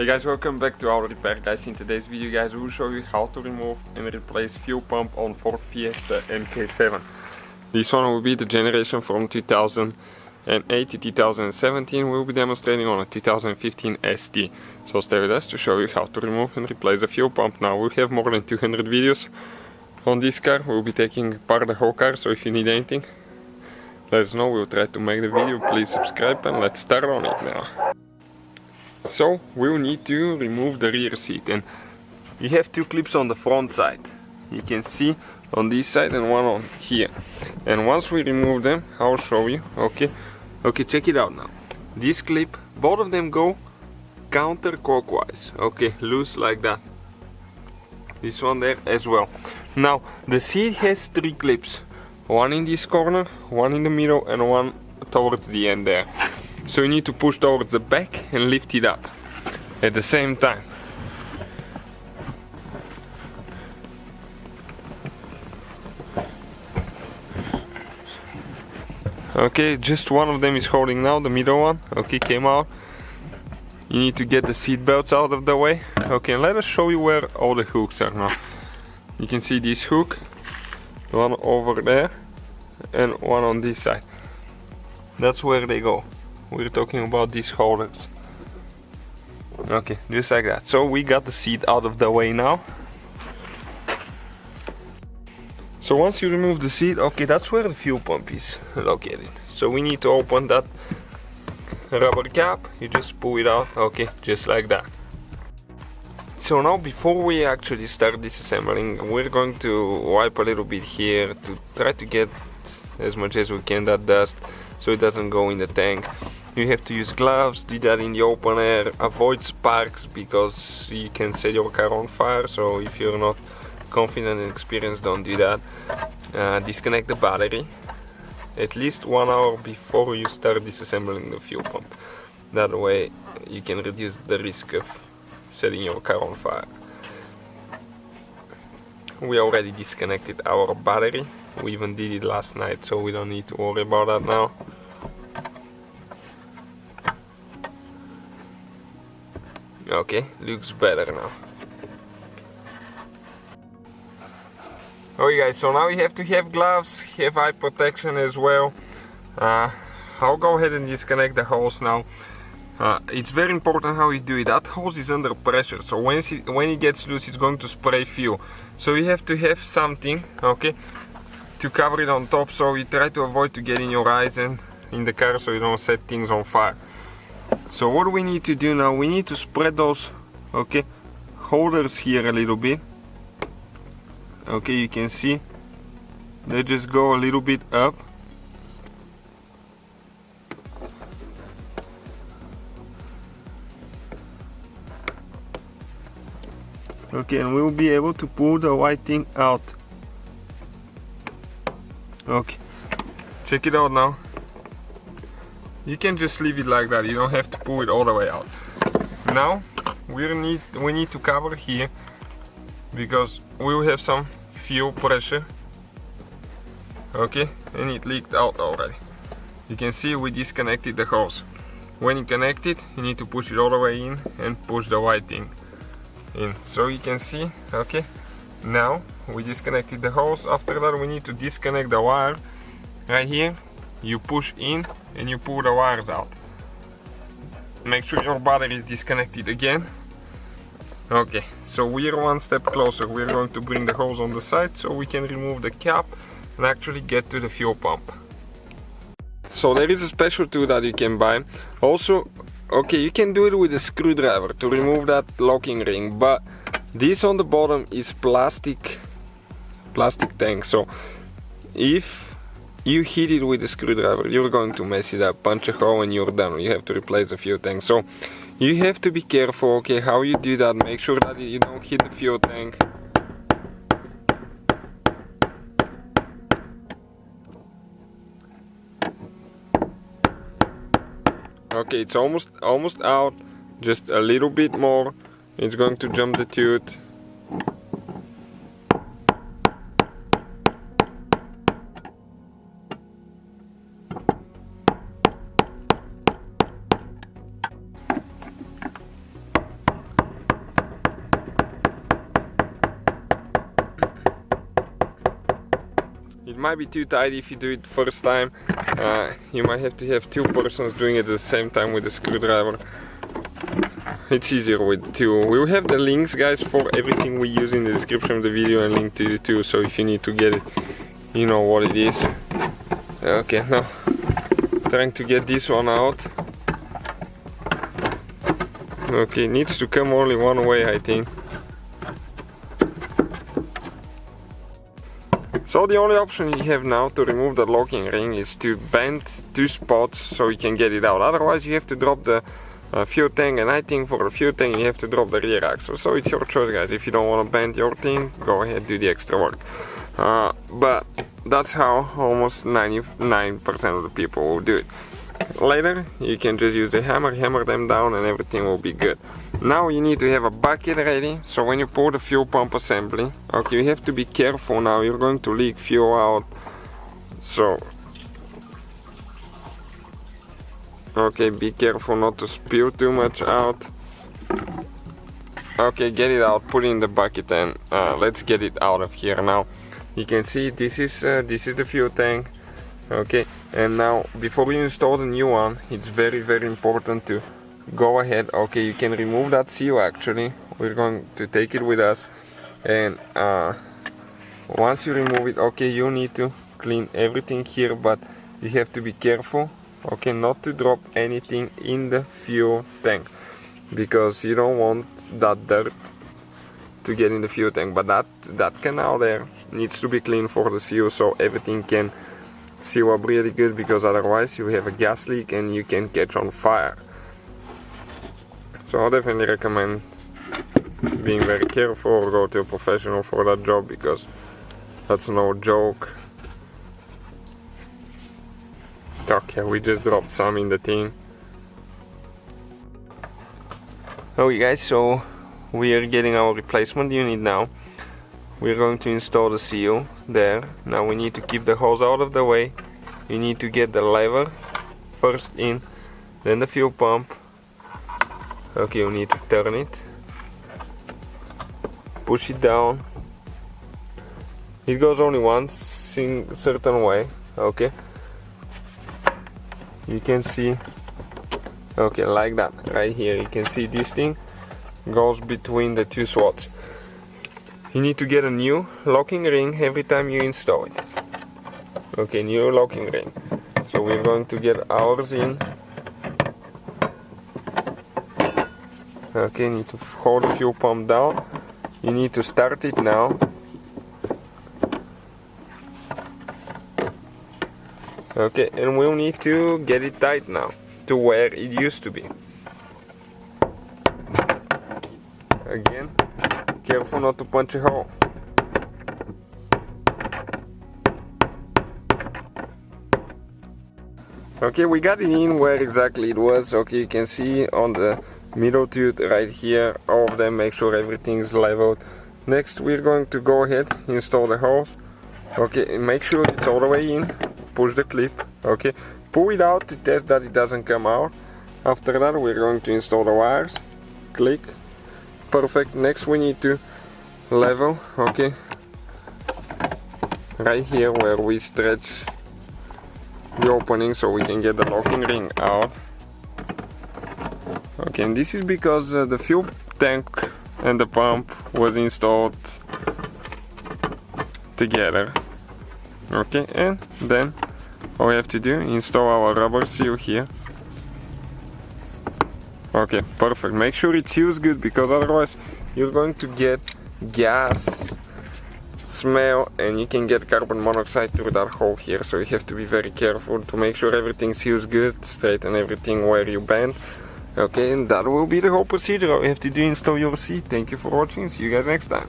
Hey guys, welcome back to our repair guys. In today's video guys, we will show you how to remove and replace fuel pump on Ford Fiesta MK7. This one will be the generation from 2008 to 2017. We'll be demonstrating on a 2015 ST. So stay with us to show you how to remove and replace the fuel pump. Now we have more than 200 videos on this car. We'll be taking apart the whole car, so if you need anything, let us know. We'll try to make the video. Please subscribe and let's start on it now. So we'll need to remove the rear seat, and you have two clips on the front side. You can see on this side and one on here. And once we remove them, I'll show you. Okay, check it out now. This clip, both of them go counterclockwise. Okay, loose like that. This one there as well. Now the seat has three clips. One in this corner, one in the middle, and one towards the end there. So you need to push towards the back and lift it up at the same time. Okay, just one of them is holding now, the middle one. Okay, came out. You need to get the seat belts out of the way. Okay, let us show you where all the hooks are now. You can see this hook, one over there, and one on this side. That's where they go. We're talking about these holders. Okay, just like that. So we got the seat out of the way now. So once you remove the seat, okay, that's where the fuel pump is located. So we need to open that rubber cap. You just pull it out, okay, just like that. So now before we actually start disassembling, we're going to wipe a little bit here to try to get as much as we can that dust so it doesn't go in the tank. You have to use gloves, do that in the open air, avoid sparks because you can set your car on fire, so if you're not confident and experienced, don't do that. Disconnect the battery at least 1 hour before you start disassembling the fuel pump. That way you can reduce the risk of setting your car on fire. We already disconnected our battery. We even did it last night, so we don't need to worry about that now. Okay, looks better now. Okay guys, so now you have to have gloves, have eye protection as well. I'll go ahead and disconnect the hose now. It's very important how you do it. That hose is under pressure, so when it gets loose, it's going to spray fuel. So you have to have something, okay, to cover it on top, so you try to avoid to get in your eyes and in the car so you don't set things on fire. So what we need to do now, we need to spread those, okay, holders here a little bit. Okay, you can see they just go a little bit up. Okay, and we'll be able to pull the white thing out. Okay, check it out now. You can just leave it like that, you don't have to pull it all the way out. Now we need to cover here because we will have some fuel pressure. Okay, and it leaked out already. You can see we disconnected the hose. When you connect it, you need to push it all the way in and push the white thing in. So you can see, okay, now we disconnected the hose. After that we need to disconnect the wire. Right here you push in and you pull the wires out. Make sure your battery is disconnected again. Okay, so we're one step closer. We're going to bring the hose on the side so we can remove the cap and actually get to the fuel pump. So there is a special tool that you can buy. Also, okay, you can do it with a screwdriver to remove that locking ring, but this on the bottom is plastic tank. So if you hit it with a screwdriver, you're going to mess it up, punch a hole and you're done. You have to replace the fuel tank. So you have to be careful, okay, how you do that. Make sure that you don't hit the fuel tank. Okay, it's almost out. Just a little bit more. It's going to jump the tooth. It might be too tight if you do it first time. You might have to have two persons doing it at the same time with the screwdriver. It's easier with two. We will have the links, guys, for everything we use in the description of the video and link to the two, so if you need to get it, you know what it is. Okay, now trying to get this one out. Okay, it needs to come only one way, I think. So the only option you have now to remove the locking ring is to bend two spots so you can get it out. Otherwise you have to drop the fuel tank, and I think for the fuel tank you have to drop the rear axle. So it's your choice, guys. If you don't want to bend your thing, go ahead, do the extra work. But that's how almost 99% of the people will do it. Later you can just use the hammer them down, and everything will be good. Now you need to have a bucket ready, so when you pour the fuel pump assembly, okay, you have to be careful now, you're going to leak fuel out. So okay, be careful not to spill too much out. Okay, get it out, put it in the bucket, and let's get it out of here. Now you can see this is the fuel tank. Okay, and now before you install the new one, it's very important to go ahead. Okay, you can remove that seal. Actually, we're going to take it with us, and once you remove it, okay, you need to clean everything here, but you have to be careful, okay, not to drop anything in the fuel tank, because you don't want that dirt to get in the fuel tank. But that canal there needs to be cleaned for the seal, so everything can seal up really good, because otherwise you have a gas leak and you can catch on fire. So I definitely recommend being very careful, or go to a professional for that job, because that's no joke. Okay, we just dropped some in the thing. Okay guys, so we are getting our replacement unit now. We're going to install the seal there. Now we need to keep the hose out of the way. You need to get the lever first in, then the fuel pump. Okay, you need to turn it, push it down. It goes only once in a certain way. Okay, you can see, okay, like that right here. You can see this thing goes between the two slots. You need to get a new locking ring every time you install it. Okay, new locking ring. So we're going to get ours in. Okay, need to hold the fuel pump down. You need to start it now. Okay, and we'll need to get it tight now to where it used to be. Again, careful not to punch a hole. Okay, we got it in where exactly it was. Okay, you can see on the middle tooth right here, all of them, make sure everything is leveled. Next we're going to go ahead, install the hose. Okay, make sure it's all the way in, push the clip, okay, pull it out to test that it doesn't come out. After that we're going to install the wires, click, perfect. Next we need to level, okay, right here where we stretch the opening so we can get the locking ring out. Okay, and this is because the fuel tank and the pump was installed together. Okay, and then all we have to do is install our rubber seal here. Okay, perfect. Make sure it seals good, because otherwise you're going to get gas smell and you can get carbon monoxide through that hole here. So you have to be very careful to make sure everything seals good, straighten everything where you bend. Okay, and that will be the whole procedure. All you have to do is install your seat. Thank you for watching. See you guys next time.